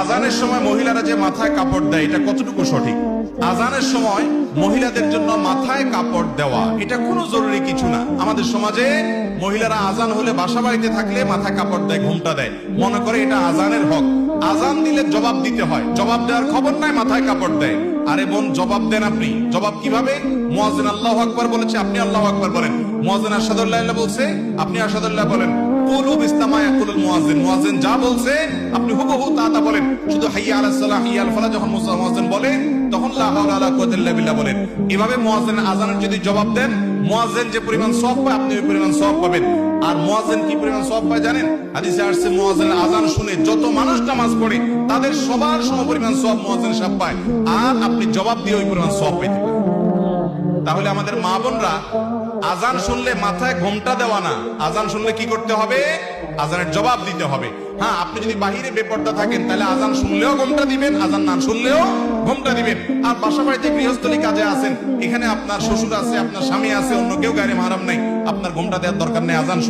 আজানের সময় মহিলারা যে মাথায় কাপড় দেয় এটা কতটুকু সঠিক? আজানের সময় মহিলাদের জন্য মাথায় কাপড় দেওয়া এটা কোনো জরুরি কিছু না। আমাদের সমাজে মহিলারা আজান হলে বাসা বাড়িতে থাকলে মাথায় কাপড় দেয়, ঘুমটা দেয়, মনে করে এটা আজানের হক। আজান দিলে জবাব দিতে হয়, জবাব দেওয়ার খবর নাই, মাথায় কাপড় দেয়। আরে বোন, জবাব দেন আপনি। জবাব কিভাবে? মুয়াজ্জিন আল্লাহু আকবার বলেছে, আপনি আল্লাহু আকবার বলেন। মুয়াজ্জিন আশহাদু আল্লা ইলাহা ইল্লাল্লাহ বলছে, আপনি আশহাদু আল্লাহ বলেন। কুলু বিসমিল্লাহ ইয়াকুলুল মুয়াজ্জিন, মুয়াজ্জিন যা বলছে আপনি হুবহু তা বলেন। শুধু হাইয়া আলাস সালাহ, হাইয়া আল ফালাহ যখন মুয়াজ্জিন বলে তখন লা হাওলা ওয়ালা কুওয়াতা ইল্লা বিল্লাহ বলেন। এভাবে মুয়াজ্জিন আজানের যদি জবাব দেন, মুয়াজ্জিন যে পরিমাণ সওয়াব পায় আপনি ওই পরিমাণ সওয়াব পাবেন। আর মুয়াজ্জিন কি পরিমাণ সওয়াব পায় জানেন? হাদিসে আসছে মুয়াজ্জিনের আজান শুনে যত মানুষ নামাজ পড়ে তাদের সবার সমপরিমাণ সওয়াব মুয়াজ্জিন সাহেব পায়, আর আপনি জবাব দিয়ে ওই পরিমাণ সওয়াব পেতে পারেন। তাহলে আমাদের মা বোনরা আজান শুনলে মাথায় ঘোমটা দেওয়া না, আজান শুনলে কি করতে হবে? আজানের জবাব দিতে হবে। হ্যাঁ, আপনি যদি বাহিরে বেপরদা থাকেন তাহলে আজান শুনলেও ঘোমটা দিবেন, আজান না শুনলেও ঘোমটা দিবেন। আর বাসা বাড়িতে গৃহস্থলী কাজে আছেন, এখানে আপনার শ্বশুর আছে, আপনার স্বামী আছে, অন্য কেউ গায়ে মাহারাম নাই, আপনার ঘোমটা দেওয়ার দরকার নেই। আজান